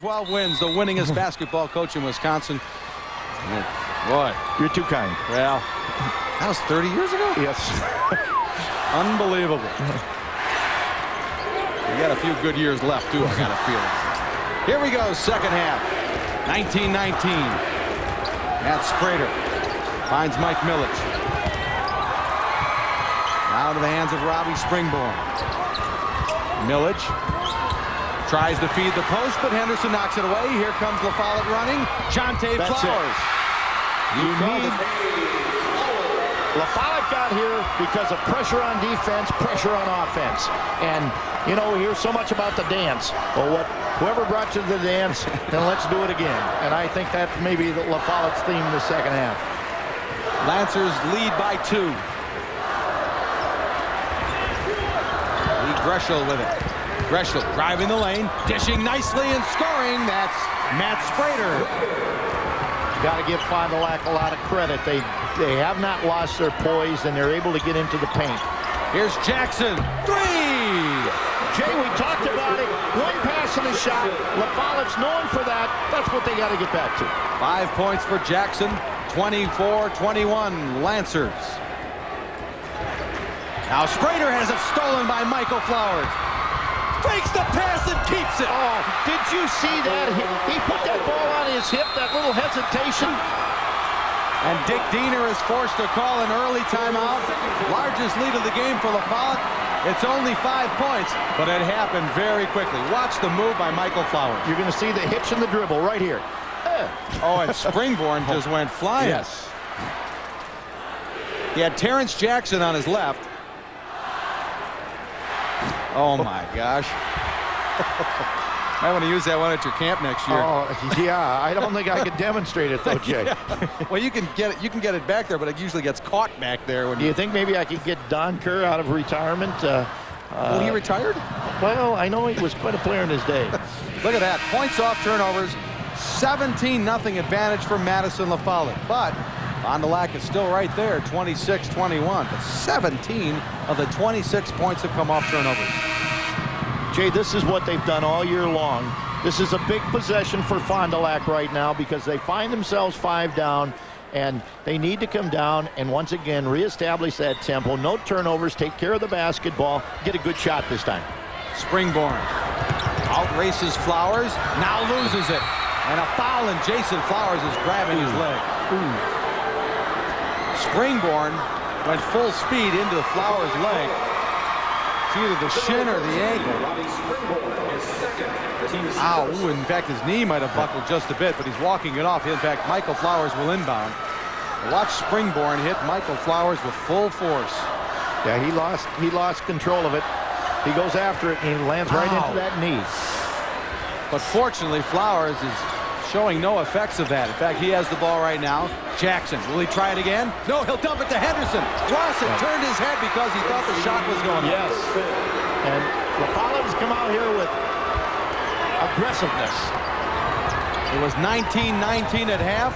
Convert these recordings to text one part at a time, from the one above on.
12 wins, the winningest basketball coach in Wisconsin. Boy, you're too kind. Well, that was 30 years ago? Yes. Unbelievable. We got a few good years left, too, I got a feeling. Here we go, second half. 19-19. Matt Sprader finds Mike Millich. Now to the hands of Robbie Springborn. Millich tries to feed the post, but Henderson knocks it away. Here comes Follette running. Jonte Flowers. You need Follette got here because of pressure on defense, pressure on offense. And, you know, we hear so much about the dance. Well, whoever brought you to the dance, then let's do it again. And I think that may be Follette's theme in the second half. Lancers lead by 2. Lee Greshel with it. Greshel driving the lane, dishing nicely and scoring. That's Matt Sprader. Got to give Fond du Lac a lot of credit. They have not lost their poise, and they're able to get into the paint. Here's Jackson. 3! Jay, we talked about it. One pass and a shot. Follette's known for that. That's what they got to get back to. 5 points for Jackson. 24-21 Lancers. Now Sprader has it stolen by Michael Flowers. Fakes the pass and keeps it. Oh, did you see that? He put that ball on his hip, that little hesitation. And Dick Diener is forced to call an early timeout. Largest lead of the game for Follette. It's only 5 points, but it happened very quickly. Watch the move by Michael Flowers. You're going to see the hitch and the dribble right here. Oh, and Springborn just went flying. Yes. He had Terrence Jackson on his left. Oh, my gosh. I want to use that one at your camp next year. Oh, yeah. I don't think I could demonstrate it, though, Jay. Yeah. Well, you can get it. You can get it back there, but it usually gets caught back there. When Do you think maybe I could get Don Kerr out of retirement? Well, he retired? Well, I know he was quite a player in his day. Look at that. Points off turnovers. 17-0 advantage for Madison LaFollette. But Fond du Lac is still right there, 26-21. But 17 of the 26 points have come off turnovers. Jay, this is what they've done all year long. This is a big possession for Fond du Lac right now because they find themselves 5 down, and they need to come down and once again reestablish that tempo. No turnovers, take care of the basketball, get a good shot this time. Springborn outraces Flowers, now loses it. And a foul, and Jason Flowers is grabbing his leg. Springborn went full speed into Flowers' leg. It's either the shin or the ankle. Ow, ooh, in fact, his knee might have buckled just a bit, but he's walking it off. In fact, Michael Flowers will inbound. Watch Springborn hit Michael Flowers with full force. Yeah, he lost control of it. He goes after it, and he lands right into that knee. But fortunately, Flowers is showing no effects of that. In fact, he has the ball right now. Jackson, will he try it again? No, he'll dump it to Henderson. Lawson turned his head because he thought the shot was going. Yes. And Follette has come out here with aggressiveness. It was 19-19 at half.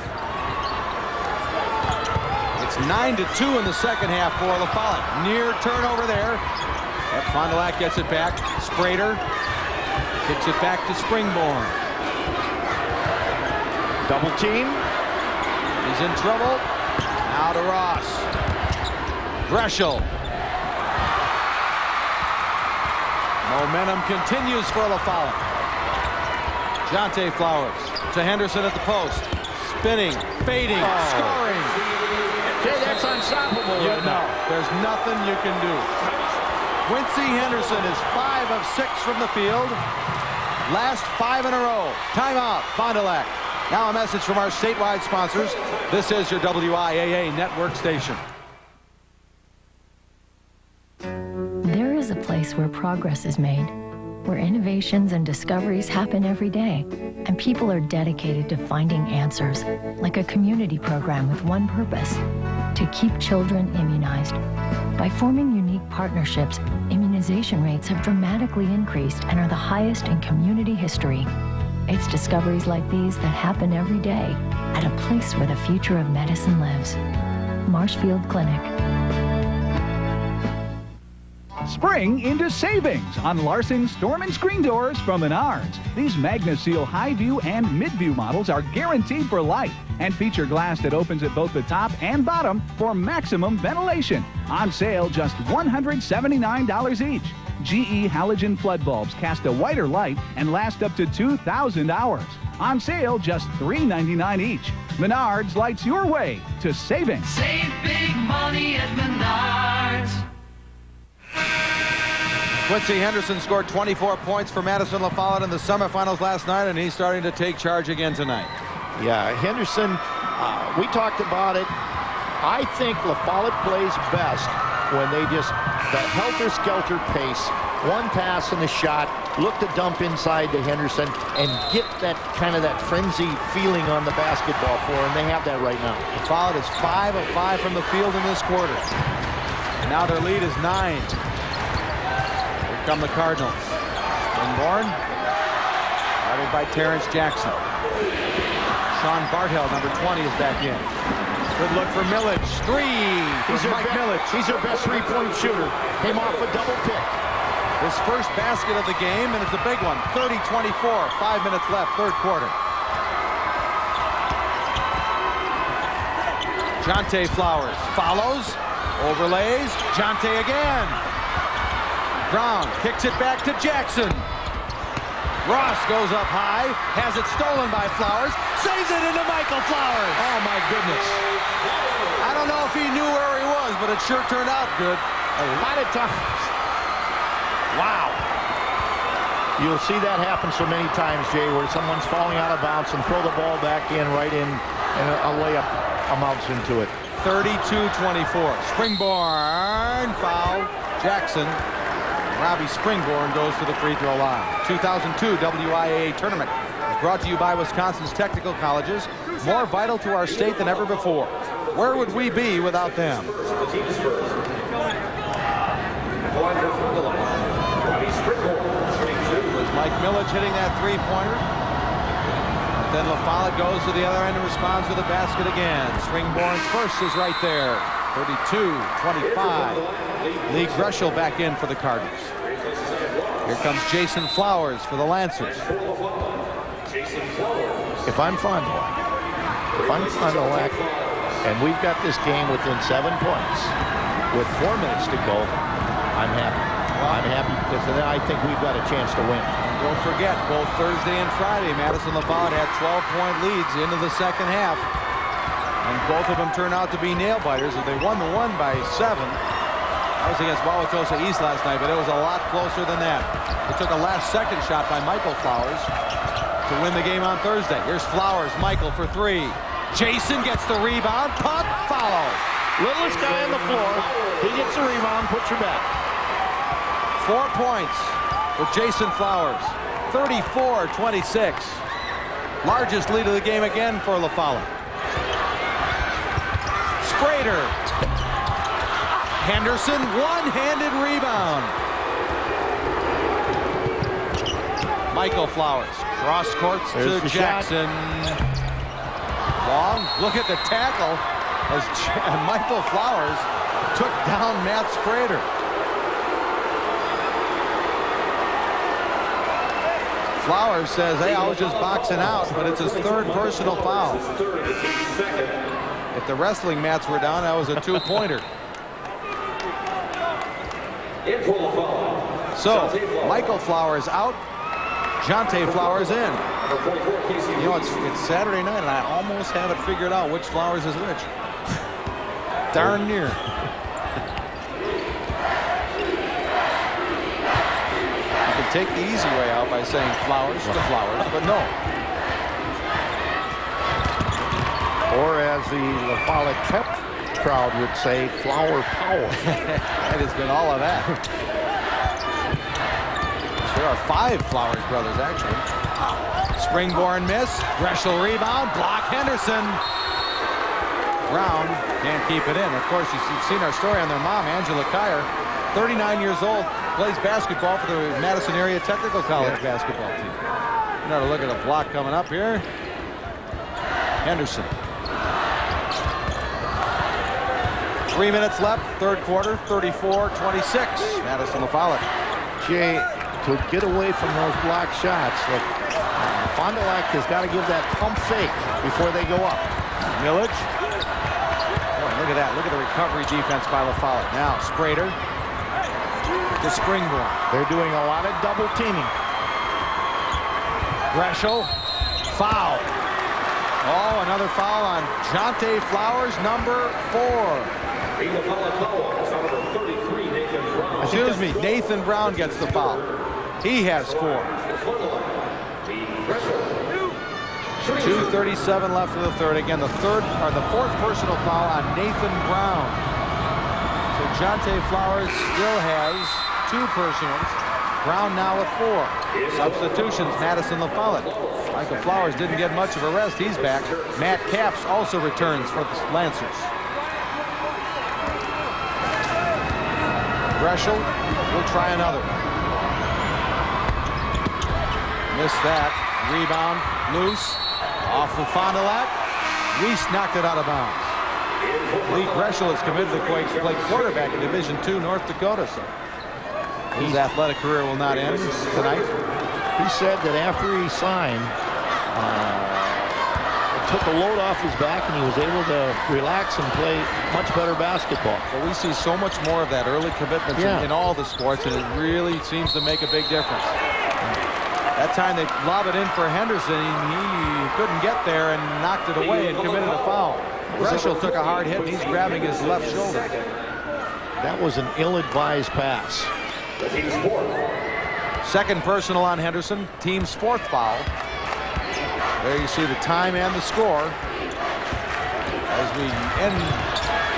It's 9-2 in the second half for Follette. Near turnover there. But Fond du Lac gets it back. Sprader kicks it back to Springborn. Double team. He's in trouble. Now to Ross. Greshel. Momentum continues for Follette. Jonte Flowers to Henderson at the post. Spinning, fading, scoring. Okay, that's unstoppable right now. There's nothing you can do. Quincy Henderson is 5 of 6 from the field. Last 5 in a row. Timeout, Fond du Lac. Now a message from our statewide sponsors. This is your WIAA network station. There is a place where progress is made, where innovations and discoveries happen every day, and people are dedicated to finding answers, like a community program with one purpose: to keep children immunized. By forming unique partnerships, immunization rates have dramatically increased and are the highest in community history. It's discoveries like these that happen every day at a place where the future of medicine lives. Marshfield Clinic. spring into savings on Larson Storm and Screen Doors from Menards. These MagnaSeal High View and Mid View models are guaranteed for life and feature glass that opens at both the top and bottom for maximum ventilation. On sale just $179 each. GE halogen flood bulbs cast a whiter light and last up to 2,000 hours. On sale just $3.99 each. Menards lights your way to saving. Save big money at Menards. Quincy Henderson scored 24 points for Madison La Follette in the semifinals last night, and he's starting to take charge again tonight. Yeah, Henderson, we talked about it. I think La Follette plays best when they just, that helter-skelter pace, one pass and a shot, look to dump inside to Henderson and get that kind of that frenzy feeling on the basketball floor, and they have that right now. La Follette is 5 of 5 from the field in this quarter. And now their lead is 9. Here come the Cardinals. Inborn, guarded by Terrence Jackson. Sean Barthel, number 20, is back in. Good look for Millage. 3 for Mike Millage. He's their best three-point shooter. Came off a double pick. His first basket of the game, and it's a big one. 30-24, 5 minutes left, third quarter. Jonte Flowers follows, overlays, Jonte again. Brown kicks it back to Jackson. Ross goes up high, has it stolen by Flowers, saves it into Michael Flowers. Oh my goodness. I don't know if he knew where he was, but it sure turned out good. A lot of times. Wow. You'll see that happen so many times, Jay, where someone's falling out of bounds and throw the ball back in right in, and a layup amounts into it. 32-24. Springborn foul. Jackson. Robbie Springborn goes to the free throw line. 2002 WIAA tournament is brought to you by Wisconsin's technical colleges, more vital to our state than ever before. Where would we be without them? Mike Millage hitting that three-pointer. Then La Follette goes to the other end and responds with a basket again. Springborn's first is right there. 32-25. Lee Greshel back in for the Cardinals. Here comes Jason Flowers for the Lancers. If I'm Fond du Lac, and we've got this game within 7 points, with 4 minutes to go, I'm happy. I'm happy because then I think we've got a chance to win. And don't forget, both Thursday and Friday, Madison La Follette had 12-point leads into the second half. And both of them turned out to be nail-biters. They won the one by 7. That was against Wauwatosa East last night, but it was a lot closer than that. It took a last-second shot by Michael Flowers to win the game on Thursday. Here's Flowers, Michael for 3. Jason gets the rebound, pump, follow. Littlest guy on the floor. He gets the rebound, puts her back. 4 points for Jason Flowers. 34-26. Largest lead of the game again for La Follette. Sprader. Henderson, one-handed rebound. Michael Flowers, cross courts to Jackson. Long, look at the tackle as Michael Flowers took down Matt Sprader. Flowers says, hey, I was just boxing out, but it's his third personal foul. If the wrestling mats were down, that was a two-pointer. So, Michael Flowers out, Jonte Flowers in. You know, it's Saturday night, and I almost have it figured out which Flowers is which. Darn near. You can take the easy way out by saying Flowers to Flowers, but no. Or as the La Follette Pep crowd would say, flower power. It has been all of that. There are 5 Flowers brothers, actually. Springborn miss. Greshel rebound. Block Henderson. Brown can't keep it in. Of course, you've seen our story on their mom, Angela Kyer. 39 years old. Plays basketball for the Madison Area Technical College basketball team. Another look at the block coming up here. Henderson. 3 minutes left, third quarter, 34-26. Madison LaFollette. Jay, to get away from those block shots, Fond du Lac has got to give that pump fake before they go up. Millage. Boy, look at that. Look at the recovery defense by LaFollette. Now, Sprader to Springborn. They're doing a lot of double teaming. Greshel. Foul. Oh, another foul on Jonte Flowers, number 4. Excuse me, Nathan Brown gets the foul. He has scored. 2:37 left of the third. Again, the fourth personal foul on Nathan Brown. So Jonte Flowers still has 2 personals. Brown now with 4. Substitutions, Madison LaFollette. Michael Flowers didn't get much of a rest. He's back. Matt Capps also returns for the Lancers. Greshel will try another. Missed that. Rebound loose. Off of Fond du Lac. Reese knocked it out of bounds. Lee Greshel is committed to play quarterback in Division II North Dakota. So his athletic career will not end tonight. He said that after he signed, it took a load off his back and he was able to relax and play much better basketball. Well, we see so much more of that early commitment in all the sports, and it really seems to make a big difference. That time they lob it in for Henderson. He couldn't get there and knocked it away and committed a foul. Greshel took a hard hit, and he's grabbing his left shoulder. That was an ill-advised pass. Second personal on Henderson. Team's 4th foul. There you see the time and the score as we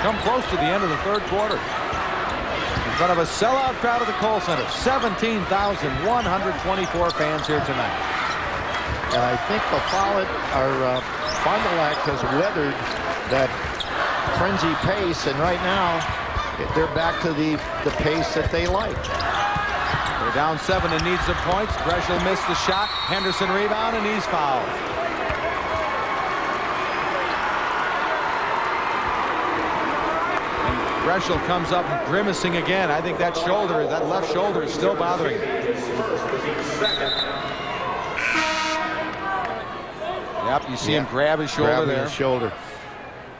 come close to the end of the third quarter. In front of a sellout crowd at the Kohl Center. 17,124 fans here tonight. And I think Fond du Lac has weathered that frenzy pace, and right now they're back to the pace that they like. They're down 7 and need some points. Greshel missed the shot. Henderson rebound, and he's fouled. And Greshel comes up grimacing again. I think that left shoulder is still bothering him. Yep, you see him grab his shoulder there. His shoulder.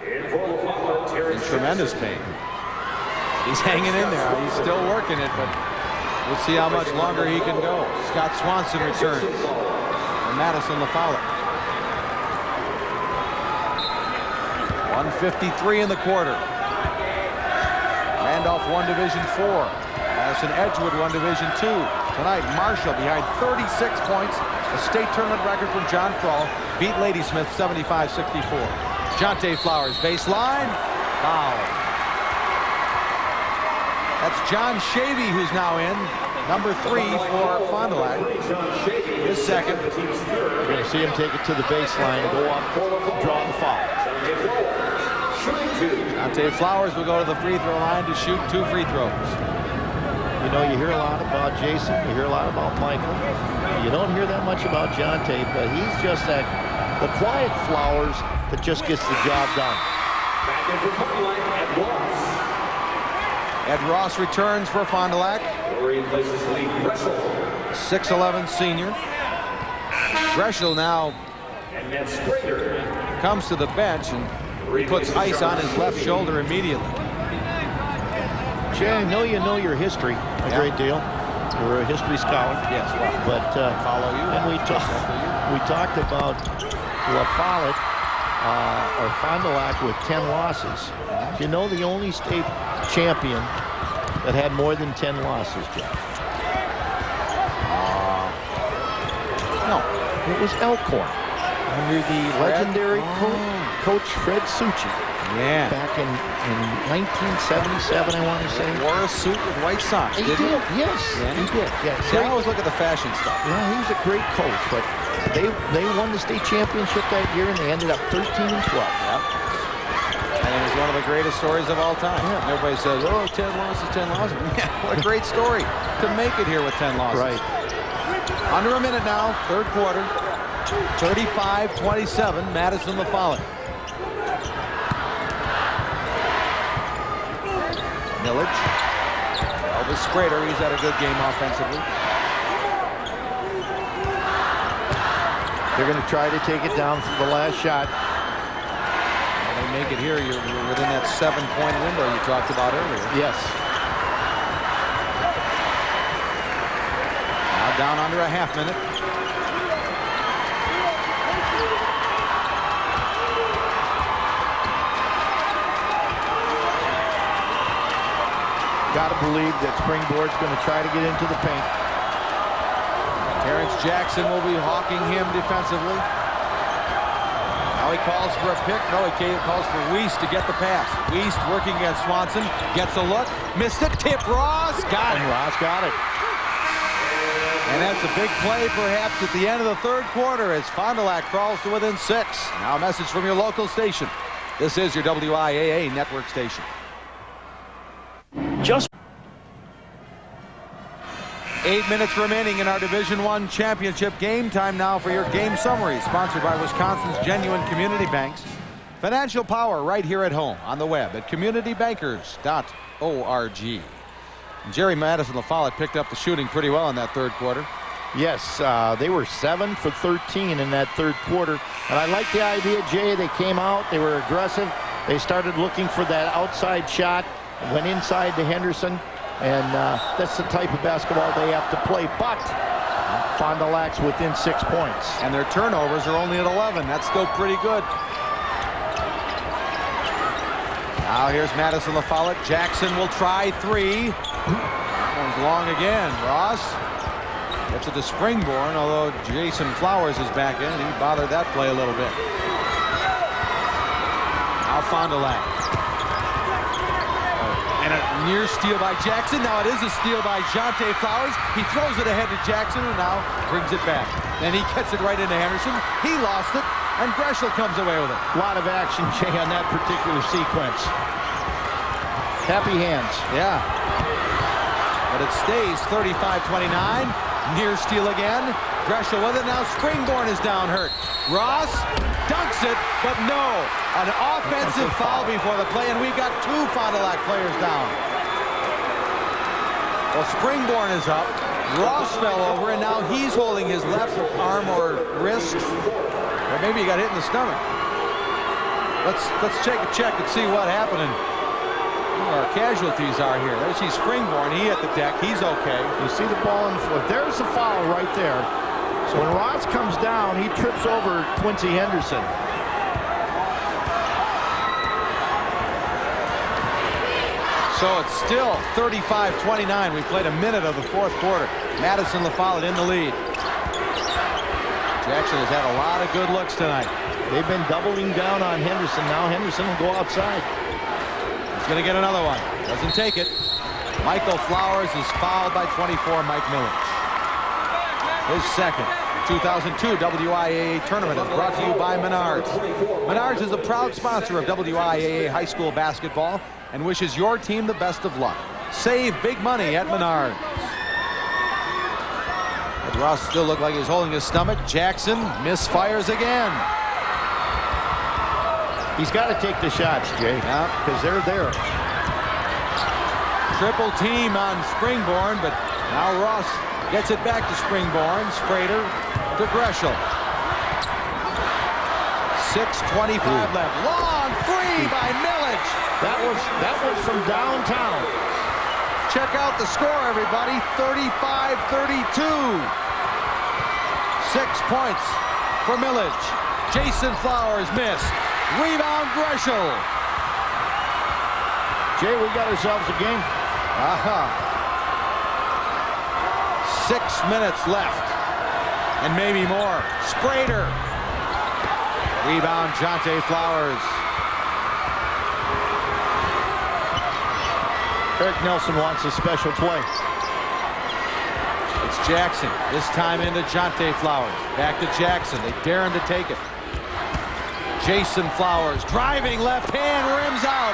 In tremendous pain. He's hanging in there. He's still working it, but we'll see how much longer he can go. Scott Swanson returns. And Madison LaFollette. 1:53 in the quarter. Randolph won Division IV. Madison Edgewood won Division II. Tonight, Marshall behind 36 points. A state tournament record from John Kroll. Beat Ladysmith 75-64. Jonte Flowers baseline. Foul. That's John Shavy who's now in. Number 3 for Fond du Lac. His second. You're going to see him take it to the baseline, go up, draw the foul. Jonte Flowers will go to the free throw line to shoot 2 free throws. You know, you hear a lot about Jason, you hear a lot about Michael. You don't hear that much about Jonte, but he's just the quiet Flowers that just gets the job done. Ed Ross returns for Fond du Lac. 6'11" senior. Greshel now comes to the bench and he puts ice on his left shoulder immediately. Jay, I know you know your history a great deal. You're a history scholar. Yes, well, but follow you. And we talked about LaFollette or Fond du Lac with 10 losses. You know the only state champion that had more than 10 losses, Jeff? No, it was Elkhorn under the legendary coach Fred Succi. Yeah. Back in 1977, I want to say. He wore a suit with white socks. He did. Yes, yeah. He did. Yeah. See, I always look at the fashion stuff. Yeah, he was a great coach, but they won the state championship that year, and they ended up 13-12. Yep. And it was one of the greatest stories of all time. Yeah. Everybody says, oh, 10 losses, 10 losses. Yeah, what a great story to make it here with 10 losses. Right. Under a minute now, third quarter. 35-27, Madison LaFollette. Millage. Elvis Sprader, he's had a good game offensively. They're going to try to take it down for the last shot. They make it here. You're within that 7-point window you talked about earlier. Yes. Now down under a half minute. Got to believe that Springboard's going to try to get into the paint. Terrence Jackson will be hawking him defensively. Now he calls for a pick. No, he calls for Weiss to get the pass. Weiss working against Swanson. Gets a look. Missed it. Tip. Ross got it. Ross got it. And that's a big play perhaps at the end of the third quarter as Fond du Lac crawls to within 6. Now a message from your local station. This is your WIAA network station. Just 8 minutes remaining in our Division I championship game. Time now for your game summary, sponsored by Wisconsin's Genuine Community Banks. Financial power right here at home on the web at communitybankers.org. And Jerry Madison LaFollette picked up the shooting pretty well in that third quarter. Yes, they were 7 for 13 in that third quarter. And I like the idea, Jay. They came out, they were aggressive. They started looking for that outside shot, went inside to Henderson. And that's the type of basketball they have to play. But Fond du Lac's within 6 points. And their turnovers are only at 11. That's still pretty good. Now here's Madison LaFollette. Jackson will try 3. That one's long again. Ross gets it to Springborn, although Jason Flowers is back in. He bothered that play a little bit. Now Fond du Lac. And a near steal by Jackson. Now it is a steal by Jonte Flowers. He throws it ahead to Jackson and now brings it back. Then he gets it right into Henderson. He lost it, and Greshel comes away with it. A lot of action, Jay, on that particular sequence. Happy hands. Yeah. But it stays 35-29. Near steal again. Greshel with it. Now Springborn is down hurt. Ross dunks it, but no. An offensive foul before the play, and we got 2 Fond du Lac players down. Well, Springborn is up. Ross fell over, and now he's holding his left arm or wrist. Or maybe he got hit in the stomach. Let's take a check and see what happened and who our casualties are here. There's Springborn. He hit the deck. He's okay. You see the ball on the floor. There's the foul right there. So when Ross comes down, he trips over Quincy Henderson. So it's still 35-29. We played a minute of the fourth quarter. Madison LaFollette in the lead. Jackson has had a lot of good looks tonight. They've been doubling down on Henderson. Now Henderson will go outside. He's going to get another one. Doesn't take it. Michael Flowers is fouled by 24, Mike Millage. His second. 2002 WIAA tournament is brought to you by Menards. Menards is a proud sponsor of WIAA high school basketball and wishes your team the best of luck. Save big money at Menards. But Ross still looked like he was holding his stomach. Jackson misfires again. He's got to take the shots, Jay, because they're there. Triple team on Springborn, but now Ross gets it back to Springborn. Sprader to Greshel. 6:25 left. Long three by Millage. That was from downtown. Check out the score, everybody. 35-32. 6 points for Millage. Jason Flowers missed. Rebound Greshel. Jay, we got ourselves a game. 6 minutes left. And maybe more. Sprader. Rebound Jonte Flowers. Eric Nelson wants a special play. It's Jackson. This time into Jonte Flowers. Back to Jackson. They dare him to take it. Jason Flowers driving left hand, rims out.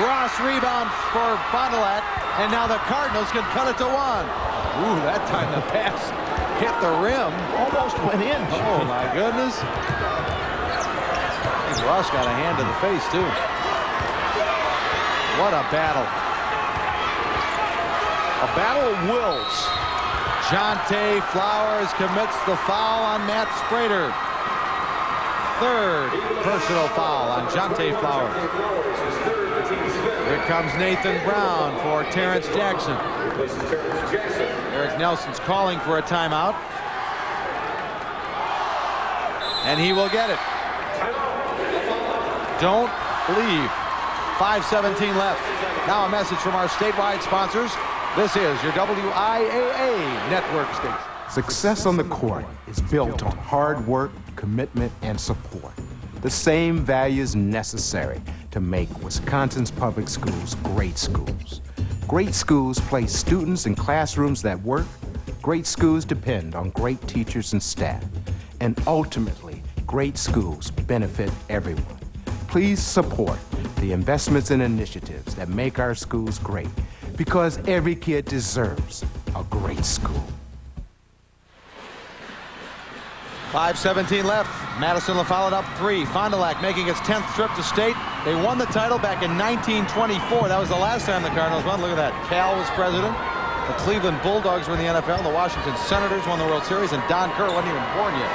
Ross rebound for Fond du Lac, and now the Cardinals can cut it to 1. Ooh, that time the pass hit the rim. Almost went in. Oh my goodness. I think Ross got a hand to the face too. What a battle. A battle of wills. Jonte Flowers commits the foul on Matt Sprader. Third personal foul on Jonte Flowers. Here comes Nathan Brown for Terrence Jackson. Eric Nelson's calling for a timeout. And he will get it. Don't leave. 5:17 left. Now a message from our statewide sponsors. This is your WIAA network station. Success on the court is built on hard work, commitment, and support. The same values necessary to make Wisconsin's public schools great schools. Great schools place students in classrooms that work. Great schools depend on great teachers and staff. And ultimately, great schools benefit everyone. Please support the investments and initiatives that make our schools great, because every kid deserves a great school. 5:17 left. Madison LaFollette up 3. Fond du Lac making its 10th trip to state. They won the title back in 1924. That was the last time the Cardinals won. Look at that. Cal was president. The Cleveland Bulldogs were in the NFL. The Washington Senators won the World Series, and Don Kerr wasn't even born yet.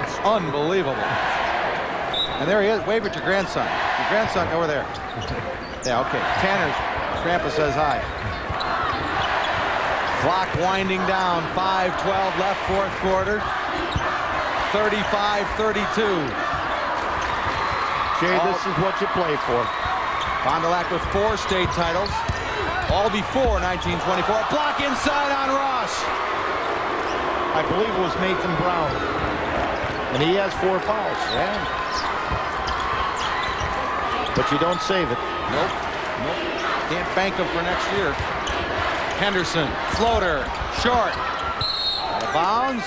It's unbelievable. And there he is. Wave at your grandson. Your grandson over there. Yeah, okay. Tanner's grandpa says hi. Clock winding down. 5:12 left, fourth quarter. 35-32. Jay, this is what you play for. Fond du Lac with 4 state titles, all before 1924. Block inside on Ross. I believe it was Nathan Brown. And he has 4 fouls. Yeah. But you don't save it. Nope. Can't bank him for next year. Henderson, floater, short. Out of bounds,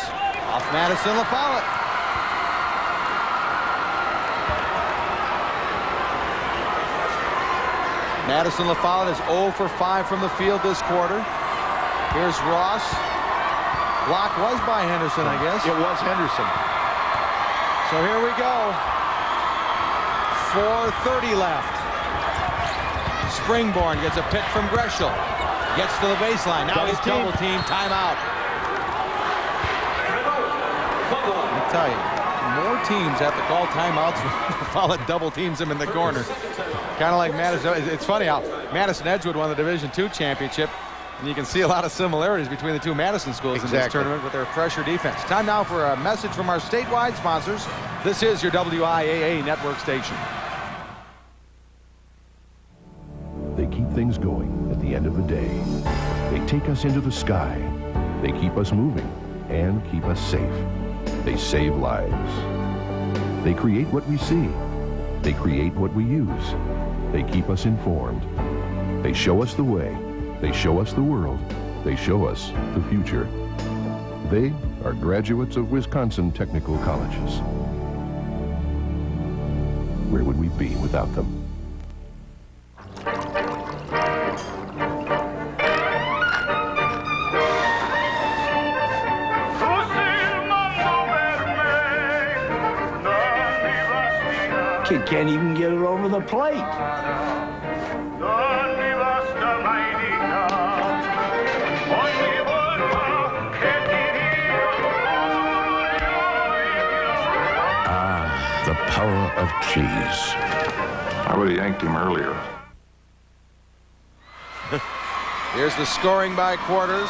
off Madison LaFollette. Madison LaFollette is 0 for 5 from the field this quarter. Here's Ross. Block was by Henderson, I guess. It was Henderson. So here we go. 4:30 left. Springborn gets a pick from Greshel. Gets to the baseline. Now he's double team. Timeout. I'll tell you, more teams have to call timeouts when Follette double teams him in the corner. Kind of like Madison. It's funny how Madison Edgewood won the Division II championship, and you can see a lot of similarities between the two Madison schools in this tournament with their pressure defense. Time now for a message from our statewide sponsors. This is your WIAA network station. They keep things going at the end of the day. They take us into the sky. They keep us moving and keep us safe. They save lives. They create what we see. They create what we use. They keep us informed. They show us the way. They show us the world. They show us the future. They are graduates of Wisconsin technical colleges. Where would we be without them? Kid can't even get it over the plate. Ah, the power of cheese. I would have yanked him earlier. Here's the scoring by quarters.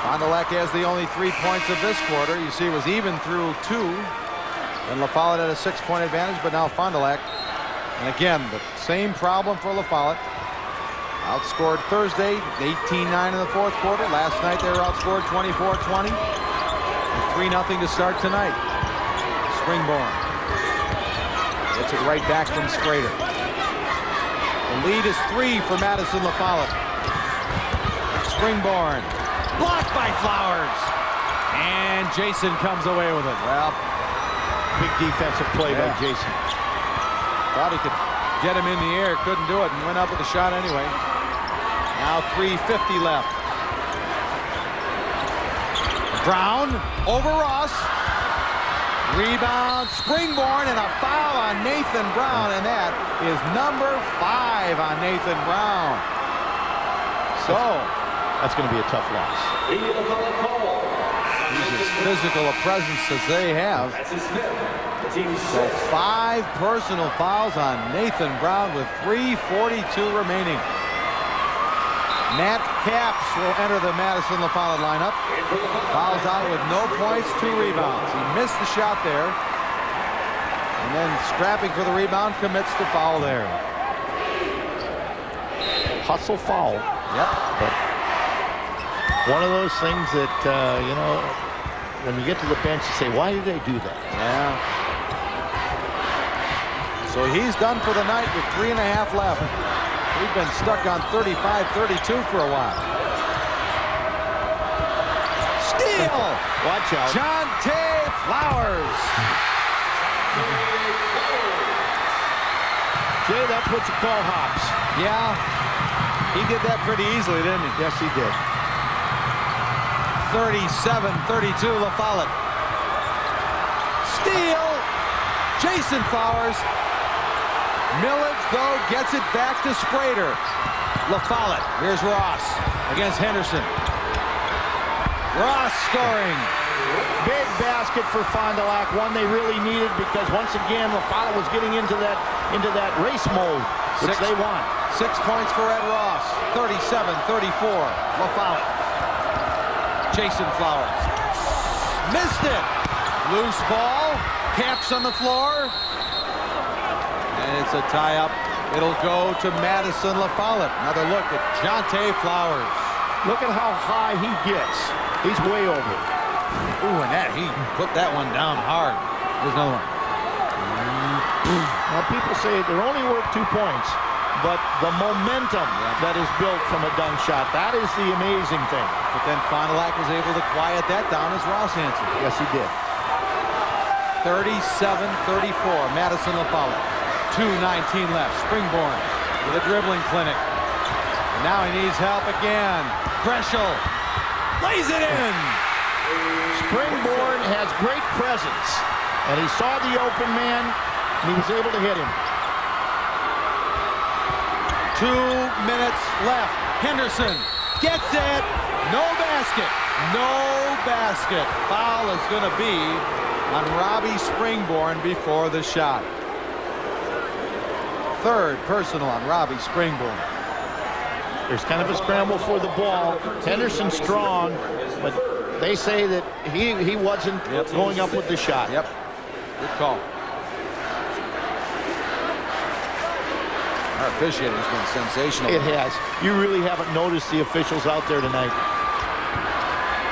Fond du Lac has the only 3 points of this quarter. You see it was even through 2. And LaFollette had a 6-point advantage, but now Fond du Lac. And again, the same problem for LaFollette. Outscored Thursday, 18-9 in the fourth quarter. Last night they were outscored 24-20. 3-0 to start tonight. Springborn gets it right back from Sprader. The lead is 3 for Madison LaFollette. Springborn blocked by Flowers. And Jason comes away with it. Well, big defensive play by Jason. Thought he could get him in the air, couldn't do it, and went up with the shot anyway. Now 3:50 left. Brown over Ross. Rebound, Springborn, and a foul on Nathan Brown, and that is number 5 on Nathan Brown. so. That's going to be a tough loss. He's as physical a presence as they have. So 5 personal fouls on Nathan Brown with 3:42 remaining. Matt Capps will enter the Madison La Follette lineup. Fouls out with no points, 2 rebounds. He missed the shot there. And then scrapping for the rebound, commits the foul there. Hustle foul. Yep. But one of those things that, you know, when you get to the bench, you say, why did they do that? Yeah. So he's done for the night with 3.5 left. We've been stuck on 35-32 for a while. Steal! Watch out. Jonte Flowers. Jay, that's what you call hops. Yeah. He did that pretty easily, didn't he? Yes, he did. 37-32 La Follette. Steal! Jason Flowers. Millage, though, gets it back to Sprader. La Follette. Here's Ross against Henderson. Ross scoring. Big basket for Fond du Lac, one they really needed because once again La Follette was getting into that race mode, which they want. 6 points for Ed Ross. 37-34. La Follette. Jason Flowers. Missed it. Loose ball. Capps on the floor. And it's a tie-up. It'll go to Madison La Follette. Another look at Jonte Flowers. Look at how high he gets. He's way over. Ooh, and that, he put that one down hard. Here's another one. Now, people say they're only worth 2 points, but the momentum that is built from a dunk shot, that is the amazing thing. But then Fond du Lac was able to quiet that down as Ross answered. Yes, he did. 37-34, Madison La Follette. 2:19 left. Springborn with a dribbling clinic. And now he needs help again. Greshel lays it in. Springborn has great presence, and he saw the open man, and he was able to hit him. 2 minutes left. Henderson gets it. No basket. No basket. Foul is going to be on Robbie Springborn before the shot. 3rd personal on Robbie Springborn. There's kind of a scramble for the ball. Henderson's strong, but they say that he wasn't going up with the shot. Yep. Good call. Our officiating has been sensational. It has. You really haven't noticed the officials out there tonight.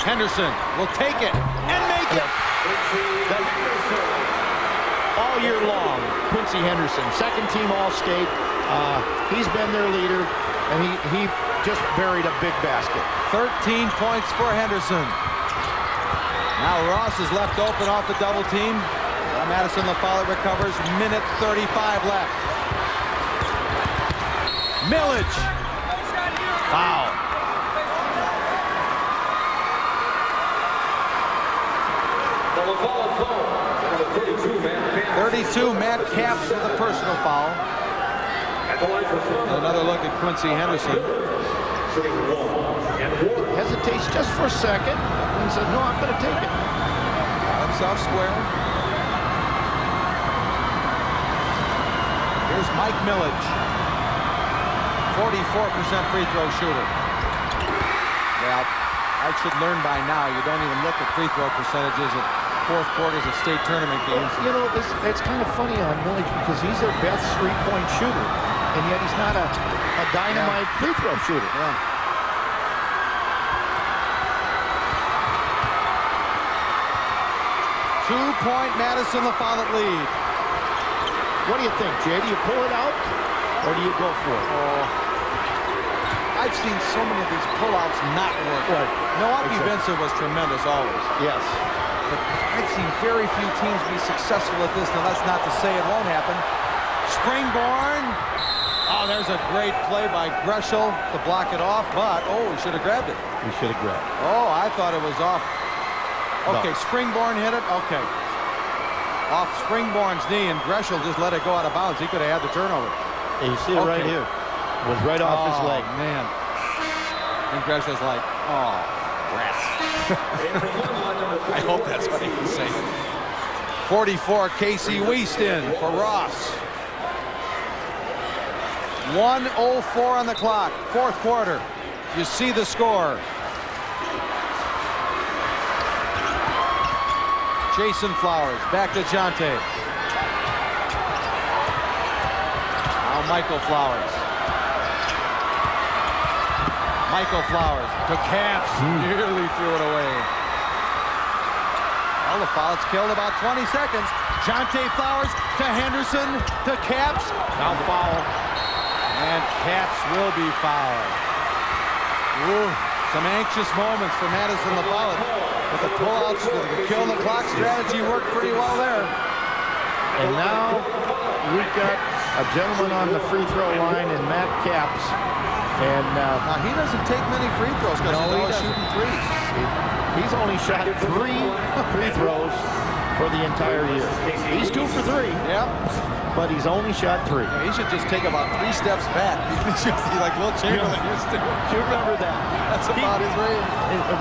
Henderson will take it and make it. All year long, Quincy Henderson, 2nd team All-State. He's been their leader, and he just buried a big basket. 13 points for Henderson. Now Ross is left open off the double team. Madison La Follette recovers. Minute 35 left. Millage. Foul. 32, Matt Capps with a personal foul. And another look at Quincy Henderson. Hesitates just for a second and says, no, I'm going to take it. Himself square. Here's Mike Millage. 44% free throw shooter. Well, I should learn by now. You don't even look at free throw percentages at 4th quarters of state tournament games. You know, it's kind of funny on Millage because he's their best 3-point shooter, and yet he's not a dynamite free throw shooter. Yeah. Two-point Madison La Follette lead. What do you think, Jay? Do you pull it out, or do you go for it? I've seen so many of these pullouts not work. Right. Milwaukee Vincent was tremendous always. Yes. But I've seen very few teams be successful at this. Now, that's not to say it won't happen. Springborn. Oh, there's a great play by Greshel to block it off, but, oh, he should have grabbed it. He should have grabbed it. Oh, I thought it was off. Okay, No. Springborn hit it. Okay. Off Springborn's knee, and Greshel just let it go out of bounds. He could have had the turnover. And you see it right here. It was right off his leg. Man. And Gresham's like, oh, rats. I hope that's what he was saying. 44, Casey Wiest in for Ross. 1:04 on the clock, fourth quarter. You see the score. Jason Flowers back to Jonte. Now Michael Flowers. Michael Flowers to Capps. Nearly threw it away. Well, the Follettes killed about 20 seconds. Jonte Flowers to Henderson to Capps. Now foul. And Capps will be fouled. Ooh, some anxious moments for Madison LaFollette. But the pullouts, the kill the clock strategy worked pretty well there. And now we've got a gentleman on the free throw line in Matt Capps. And now he doesn't take many free throws because he's always shooting threes. He's only shot 3 free throws for the entire year. He's 2 for 3. Yep. But he's only shot 3. Yeah, he should just take about 3 steps back. He should be like Will Chamberlain used to. You remember that? That's about his range.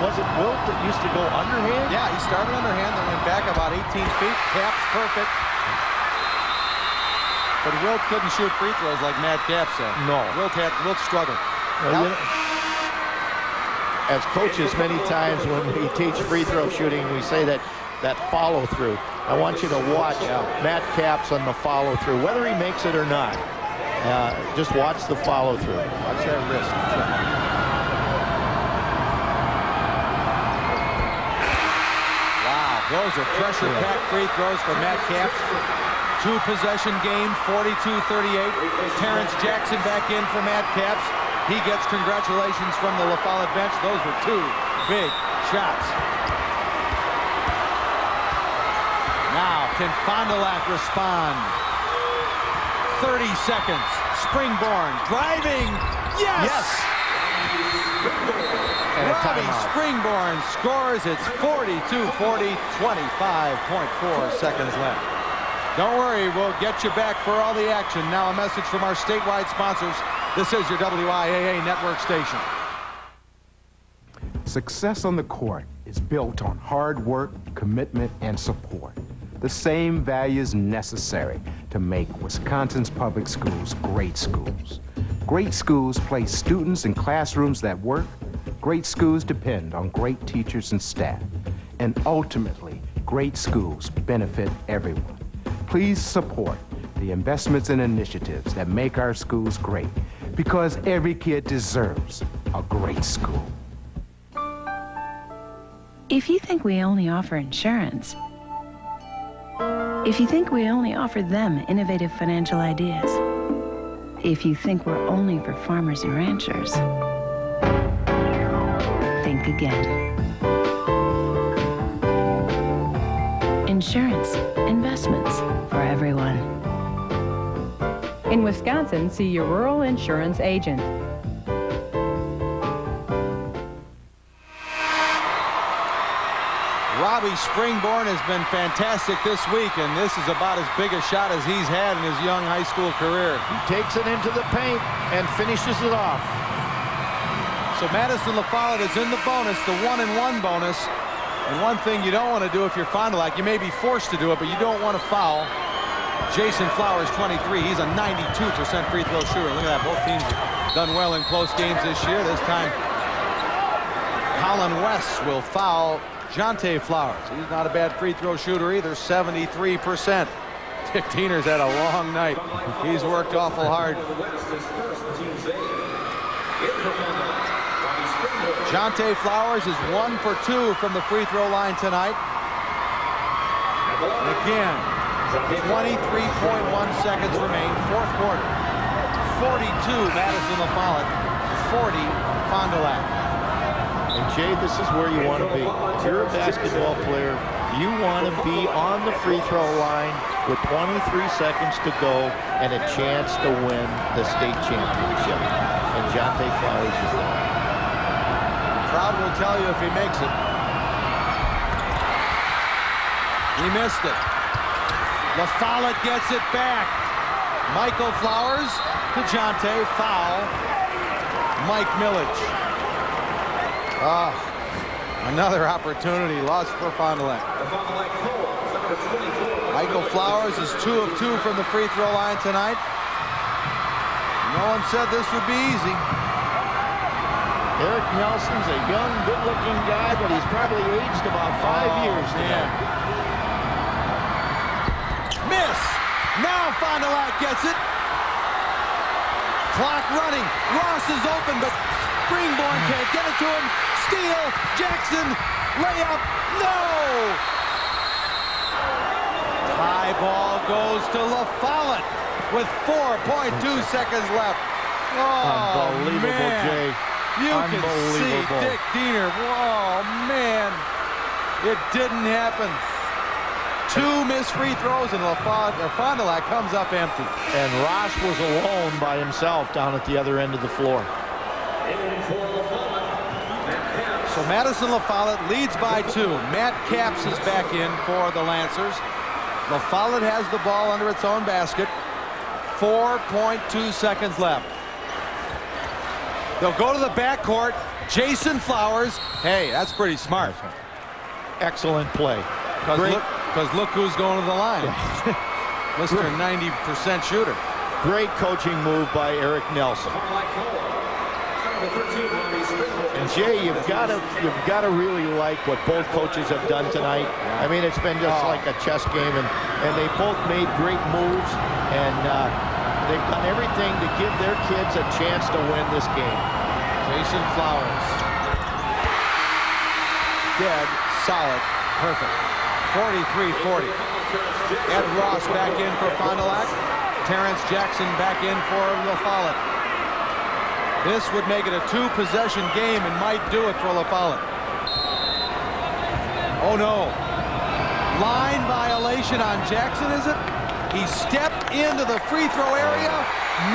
Was it Wilt that used to go underhand? Yeah, he started underhand, then went back about 18 feet. Capps perfect. But Wilt couldn't shoot free throws like Matt Capps said. No. Wilt struggled. Well, as coaches, many times when we teach free throw shooting, we say that follow through. I want you to watch Matt Capps on the follow through, whether he makes it or not. Just watch the follow through. Watch that wrist. Wow, those are pressure-packed free throws for Matt Capps. 2-possession game, 42-38. Terrence Jackson back in for Matt Capps. He gets congratulations from the LaFollette bench. Those were 2 big shots. Now, can Fond du Lac respond? 30 seconds. Springborn driving. Yes! Robbie Springborn scores. It's 42-40, 25.4 seconds left. Don't worry, we'll get you back for all the action. Now a message from our statewide sponsors. This is your WIAA network station. Success on the court is built on hard work, commitment, and support. The same values necessary to make Wisconsin's public schools great schools. Great schools place students in classrooms that work. Great schools depend on great teachers and staff. And ultimately, great schools benefit everyone. Please support the investments and initiatives that make our schools great, because every kid deserves a great school. If you think we only offer insurance, if you think we only offer them innovative financial ideas, if you think we're only for farmers and ranchers, think again. Insurance, investments for everyone. In Wisconsin, see your rural insurance agent. Robbie Springborn has been fantastic this week, and this is about as big a shot as he's had in his young high school career. He takes it into the paint and finishes it off. So Madison LaFollette is in the bonus, the 1-and-1 bonus. And one thing you don't want to do if you're Fond du Lac, you may be forced to do it, but you don't want to foul. Jason Flowers, 23. He's a 92% free throw shooter. Look at that. Both teams have done well in close games this year. This time, Colin West will foul Jonte Flowers. He's not a bad free throw shooter either, 73%. Dick Tiener's had a long night. He's worked awful hard. Jonte Flowers is 1 for 2 from the free throw line tonight. And again, 23.1 seconds remain, fourth quarter. 42 Madison LaFollette, 40 Fond du Lac. And Jay, this is where you want to be. If you're a basketball player, you want to be on the free throw line with 23 seconds to go and a chance to win the state championship. And Jonte Flowers is there. Crowd will tell you if he makes it. He missed it. LaFollette gets it back. Michael Flowers to Jonte, foul. Mike Milledge. Another opportunity lost for Fond du Lac. Michael Flowers is 2 of 2 from the free throw line tonight. No one said this would be easy. Eric Nelson's a young, good-looking guy, but he's probably aged about 5 years now. Miss! Now Fond du Lac gets it. Clock running. Ross is open, but Greenborn can't get it to him. Steal. Jackson. Layup. No! High ball goes to Follette with 4.2 seconds left. Oh, unbelievable, man. Jay. You can see Dick Diener. Oh, man. It didn't happen. 2 missed free throws, and Fond du Lac comes up empty. And Ross was alone by himself down at the other end of the floor. So Madison LaFollette leads by 2. Matt Capps is back in for the Lancers. LaFollette has the ball under its own basket. 4.2 seconds left. They'll go to the backcourt. Jason Flowers. Hey, that's pretty smart. Excellent play. Because look who's going to the line. Mr. 90% shooter. Great coaching move by Eric Nelson. And Jay, you've got to really like what both coaches have done tonight. I mean, it's been just like a chess game, and they both made great moves, and they've done everything to give their kids a chance to win this game. Jason Flowers. Dead, solid, perfect. 43-40. Ed Ross back in for Fond du Lac. Terrence Jackson back in for LaFollette. This would make it a 2-possession game and might do it for LaFollette. Oh no. Line violation on Jackson, is it? He stepped into the free throw area.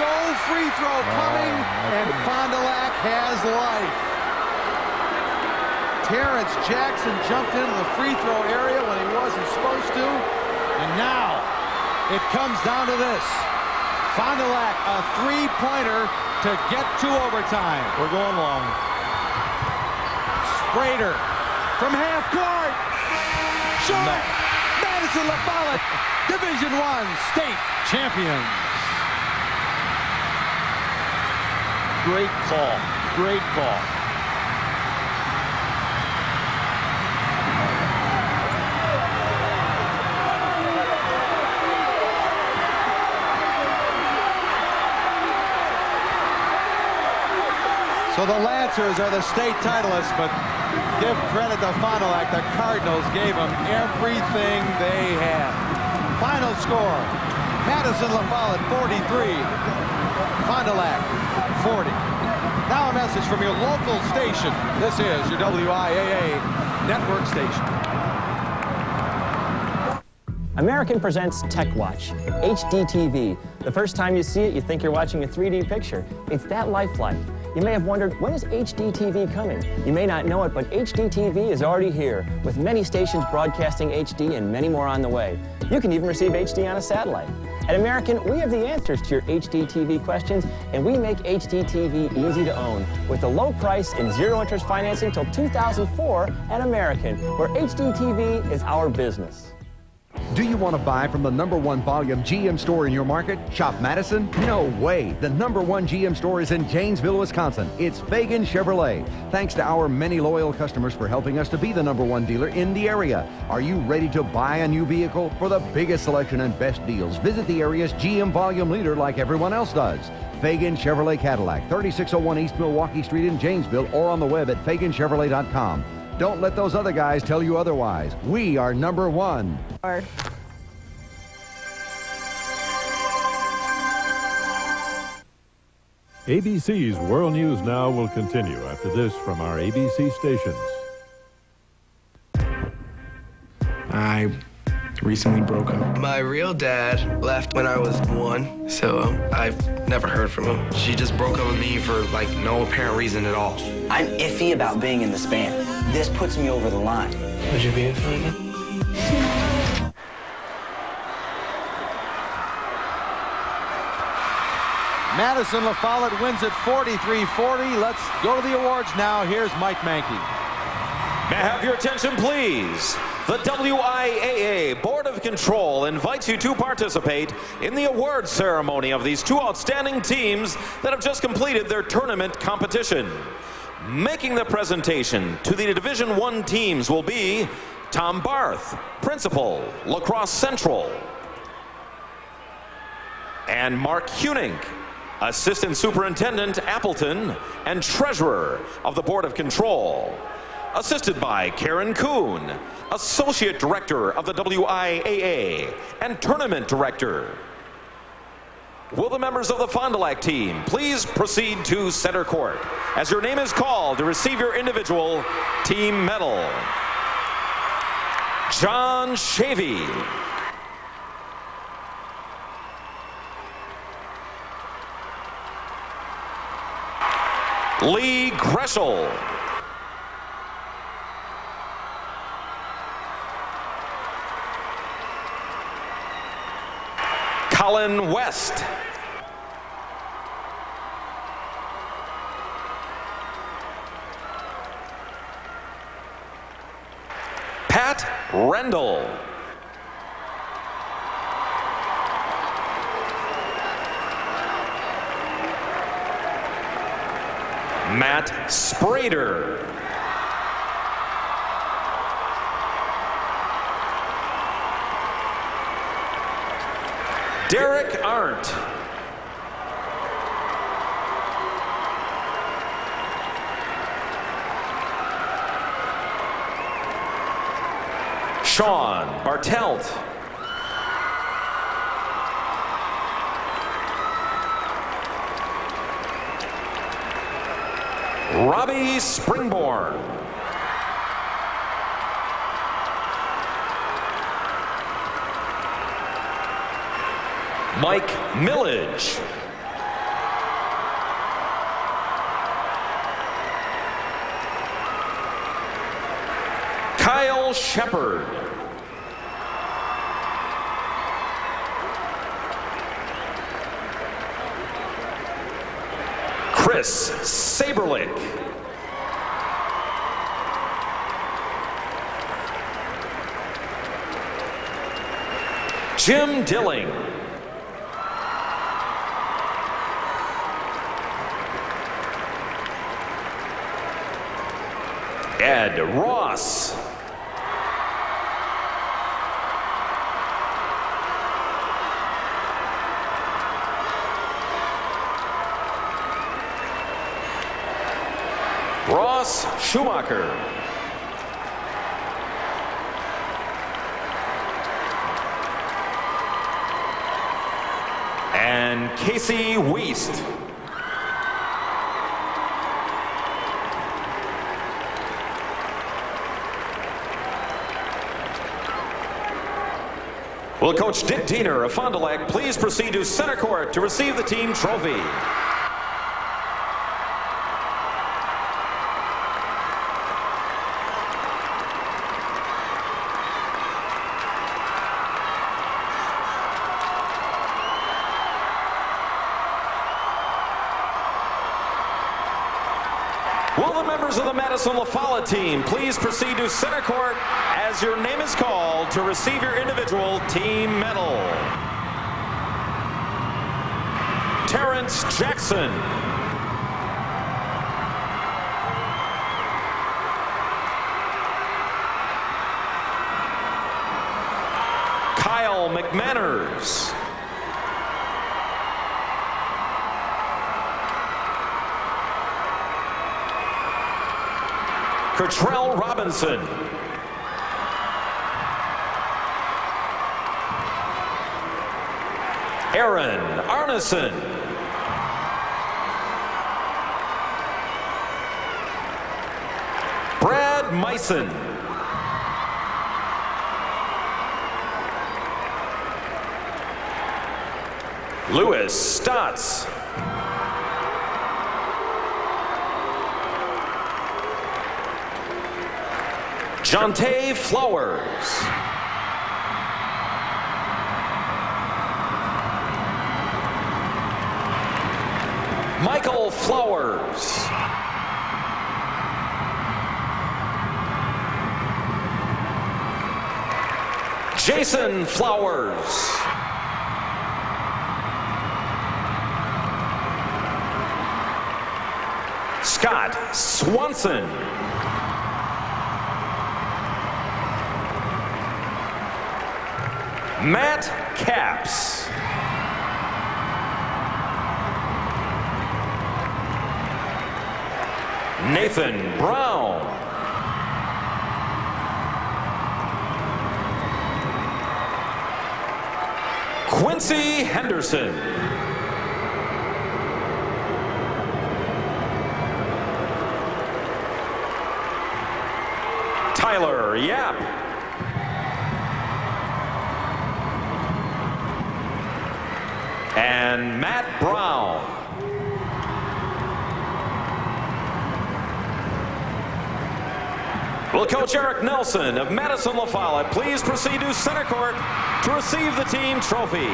No free throw coming, and Fond du Lac has life. Terrence Jackson jumped into the free throw area when he wasn't supposed to. And now it comes down to this. Fond du Lac, a 3-pointer to get to overtime. We're going long. Sprader from half court. Short. Madison LaFollette, Division I state champions. Great call. Great call. So the Lancers are the state titleists, but give credit to Fond du Lac. The Cardinals gave them everything they had. Final score, Madison LaFollette 43, Fond du Lac 40. Now a message from your local station. This is your WIAA network station. American presents Tech Watch, HDTV. The first time you see it, you think you're watching a 3D picture. It's that lifelike. You may have wondered, when is HDTV coming? You may not know it, but HDTV is already here, with many stations broadcasting HD and many more on the way. You can even receive HD on a satellite. At American, we have the answers to your HDTV questions, and we make HDTV easy to own, with a low price and zero-interest financing till 2004 at American, where HDTV is our business. Do you want to buy from the #1 volume GM store in your market? Shop Madison? No way. The #1 GM store is in Janesville, Wisconsin. It's Fagan Chevrolet. Thanks to our many loyal customers for helping us to be the #1 dealer in the area. Are you ready to buy a new vehicle? For the biggest selection and best deals, visit the area's GM volume leader like everyone else does. Fagan Chevrolet Cadillac, 3601 East Milwaukee Street in Janesville, or on the web at FaganChevrolet.com. Don't let those other guys tell you otherwise. We are #1. ABC's World News Now will continue after this from our ABC stations. I recently broke up. My real dad left when I was 1, so I've never heard from him. She just broke up with me for like no apparent reason at all. I'm iffy about being in this band. This puts me over the line. Would you be in for it? Madison La Follette wins it 43-40. Let's go to the awards now. Here's Mike Mankey. May I have your attention, please? The WIAA Board of Control invites you to participate in the award ceremony of these two outstanding teams that have just completed their tournament competition. Making the presentation to the Division I teams will be Tom Barth, Principal, La Crosse Central, and Mark Huning, Assistant Superintendent, Appleton, and Treasurer of the Board of Control. Assisted by Karen Kuhn, Associate Director of the WIAA and Tournament Director. Will the members of the Fond du Lac team please proceed to center court as your name is called to receive your individual team medal. John Shavy. Lee Greschel. Colin West. Pat Rendell. Matt Sprader. Derek Arndt. Sean Bartelt. Robbie Springborn. Mike Millage. Kyle Shepard. Chris Saberlick. Jim Dilling. Ed Ross. Ross Schumacher. And Casey Wiest. Will Coach Dick Diener of Fond du Lac please proceed to center court to receive the team trophy. Will the members of the Madison La Follette team please proceed to center court as your name is called to receive your individual team medal. Terrence Jackson. Kyle McManners. Kertrell Robinson. Aaron Arneson. Brad Meissen. Lewis Stotts. Jonte Flowers. Michael Flowers. Jason Flowers. Scott Swanson. Matt Capps. Nathan Brown. Quincy Henderson. Tyler Yap. And Matt Brown. Will Coach Eric Nelson of Madison La Follette please proceed to center court to receive the team trophy.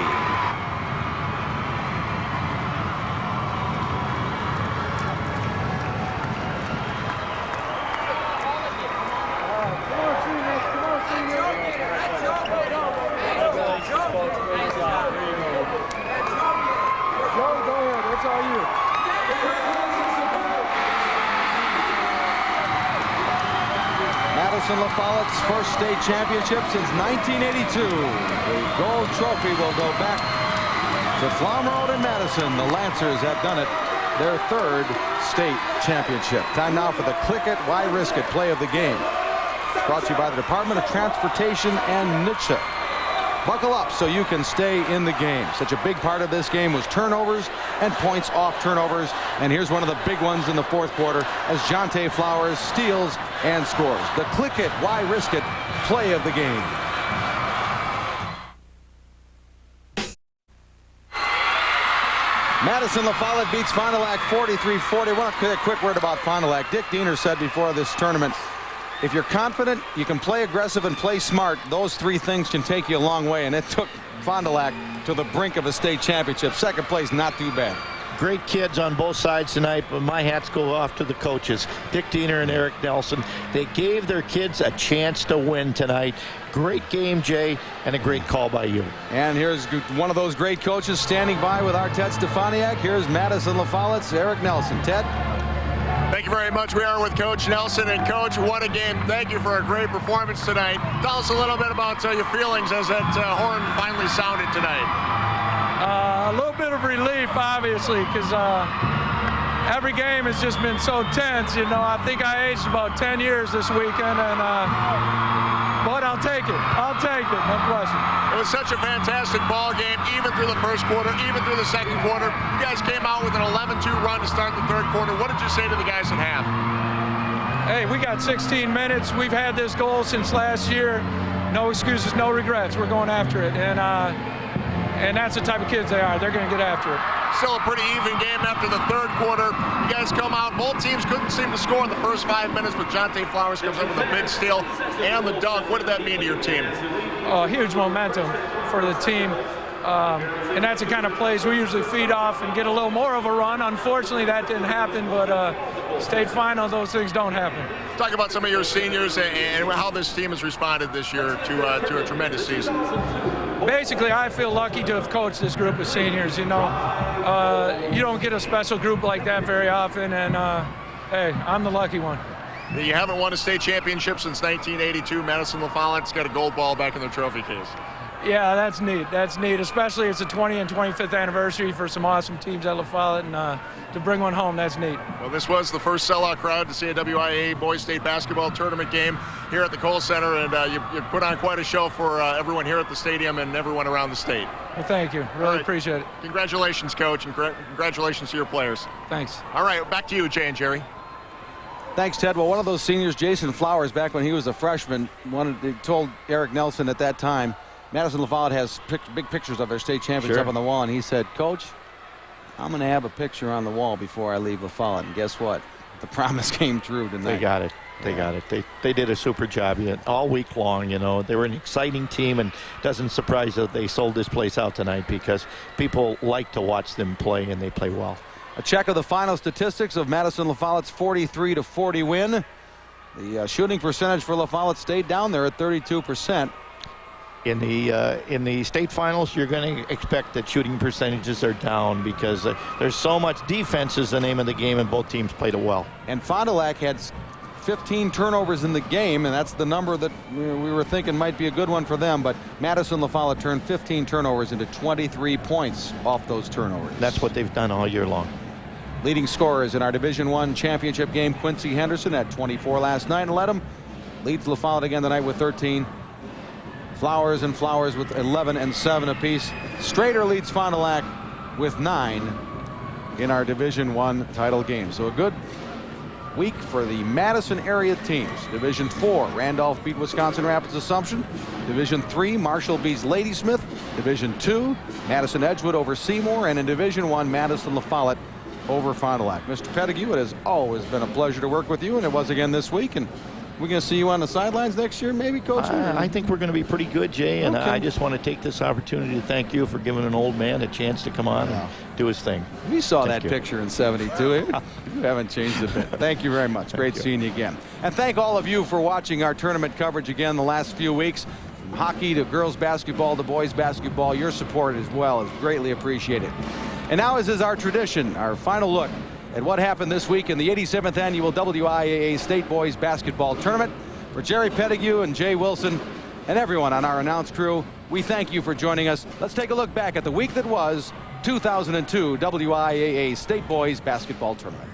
Madison La Follette's first state championship since 1982. The gold trophy will go back to Flom Road in Madison. The Lancers have done it, their third state championship. Time now for the Click It, Why Risk It play of the game. Brought to you by the Department of Transportation and NHTSA. Buckle up so you can stay in the game. Such a big part of this game was turnovers and points off turnovers. And here's one of the big ones in the fourth quarter as Jonte Flowers steals and scores. The Click It, Why Risk It play of the game. Madison La Follette beats Fond du Lac 43-40. I want to say a quick word about Fond du Lac. Dick Diener said before this tournament, if you're confident, you can play aggressive and play smart. Those three things can take you a long way, and it took Fond du Lac to the brink of a state championship. Second place, not too bad. Great kids on both sides tonight, but my hats go off to the coaches, Dick Diener and Eric Nelson. They gave their kids a chance to win tonight. Great game, Jay, and a great call by you. And here's one of those great coaches standing by with our Ted Stefaniak. Here's Madison La Follette's Eric Nelson. Ted? Thank you very much. We are with Coach Nelson. And Coach, what a game. Thank you for a great performance tonight. Tell us a little bit about your feelings as that horn finally sounded tonight. A little bit of relief, obviously, because every game has just been so tense. You know, I think I aged about 10 years this weekend, and but I'll take it. I'll take it, no question. It was such a fantastic ball game, even through the first quarter, even through the second quarter. You guys came out with an 11-2 run to start the third quarter. What did you say to the guys at half? Hey, we got 16 minutes. We've had this goal since last year. No excuses, no regrets. We're going after it, and that's the type of kids they are. They're going to get after it. Still a pretty even game after the third quarter. You guys come out. Both teams couldn't seem to score in the first 5 minutes, but Jonte Flowers comes in with a big steal and the dunk. What did that mean to your team? Oh, huge momentum for the team. And that's the kind of plays we usually feed off and get a little more of a run. Unfortunately, that didn't happen, but state final, those things don't happen. Talk about some of your seniors and how this team has responded this year to a tremendous season. Basically, I feel lucky to have coached this group of seniors. You know, you don't get a special group like that very often, and hey, I'm the lucky one. You haven't won a state championship since 1982. Madison La Follette's got a gold ball back in their trophy case. Yeah, that's neat. That's neat, especially it's the 20th and 25th anniversary for some awesome teams at La Follette, and to bring one home, that's neat. Well, this was the first sellout crowd to see a WIAA Boys State Basketball Tournament game here at the Kohl Center, and you put on quite a show for everyone here at the stadium and everyone around the state. Well, thank you. Really appreciate it. Congratulations, Coach, and congratulations to your players. Thanks. All right, back to you, Jay and Jerry. Thanks, Ted. Well, one of those seniors, Jason Flowers, back when he was a freshman, told Eric Nelson at that time, Madison La Follette has big pictures of their state champions up on the wall, and he said, Coach, I'm going to have a picture on the wall before I leave La Follette. And guess what? The promise came true tonight. They got it. They got it. They did a super job all week long. You know, they were an exciting team, and doesn't surprise that they sold this place out tonight because people like to watch them play, and they play well. A check of the final statistics of Madison La Follette's 43-40 win. The shooting percentage for La Follette stayed down there at 32%. In the state finals, you're going to expect that shooting percentages are down because there's so much defense is the name of the game, and both teams played it well. And Fond du Lac had 15 turnovers in the game, and that's the number that we were thinking might be a good one for them. But Madison La Follette turned 15 turnovers into 23 points off those turnovers. That's what they've done all year long. Leading scorers in our Division I championship game, Quincy Henderson had 24 last night and led them. Leads La Follette again tonight with 13. Flowers with 11 and 7 apiece. Strader leads Fond du Lac with 9 in our Division I title game. So a good week for the Madison area teams. Division IV, Randolph beat Wisconsin Rapids Assumption. Division III, Marshall beats Ladysmith. Division II, Madison Edgewood over Seymour. And in Division I, Madison La Follette over Fond du Lac. Mr. Pettigrew, it has always been a pleasure to work with you, and it was again this week. And we're going to see you on the sidelines next year, maybe, Coach? I think we're going to be pretty good, Jay, and okay. I just want to take this opportunity to thank you for giving an old man a chance to come on and do his thing. We saw that picture in '72. You haven't changed a bit. Thank you very much. Great seeing you again. And thank all of you for watching our tournament coverage again the last few weeks. From hockey to girls basketball to boys basketball, your support as well is greatly appreciated. And now, as is our tradition, our final look at what happened this week in the 87th annual WIAA State Boys Basketball Tournament. For Jerry Pettigrew and Jay Wilson and everyone on our announce crew, we thank you for joining us. Let's take a look back at the week that was 2002 WIAA State Boys Basketball Tournament.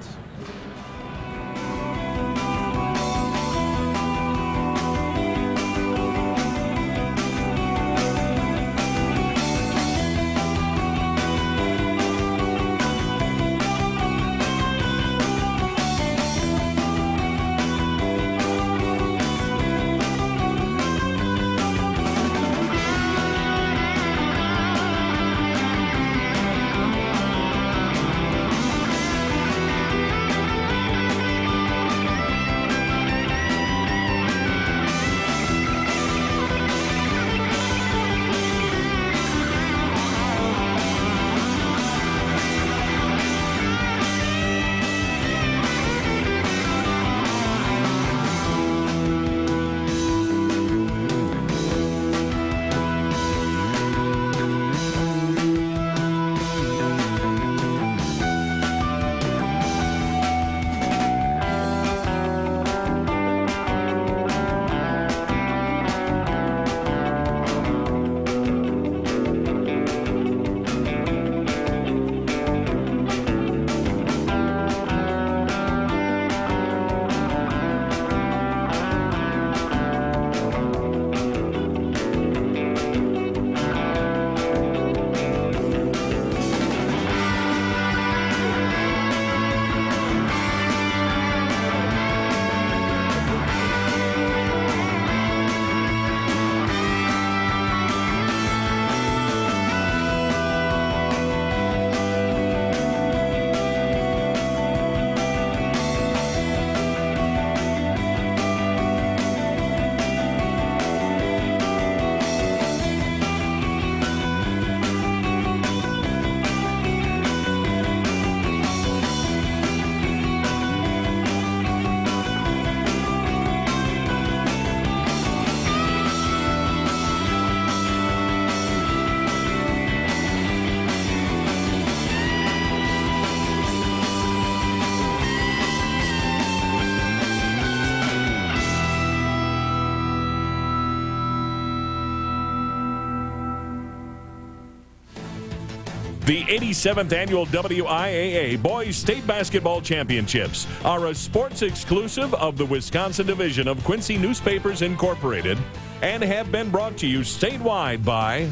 The 87th Annual WIAA Boys State Basketball Championships are a sports exclusive of the Wisconsin Division of Quincy Newspapers Incorporated and have been brought to you statewide by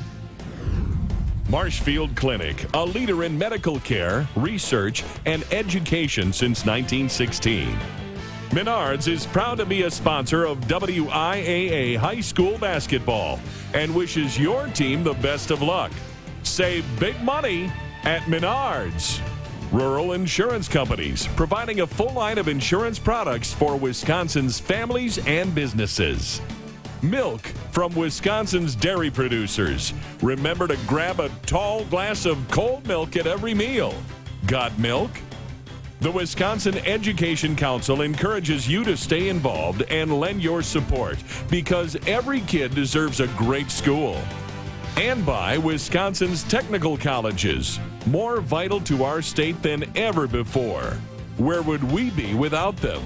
Marshfield Clinic, a leader in medical care, research, and education since 1916. Menards is proud to be a sponsor of WIAA High School Basketball and wishes your team the best of luck. Save big money at Menards. Rural Insurance Companies, providing a full line of insurance products for Wisconsin's families and businesses. Milk from Wisconsin's dairy producers. Remember to grab a tall glass of cold milk at every meal. Got milk? The Wisconsin Education Council encourages you to stay involved and lend your support because every kid deserves a great school. And by Wisconsin's technical colleges, more vital to our state than ever before. Where would we be without them?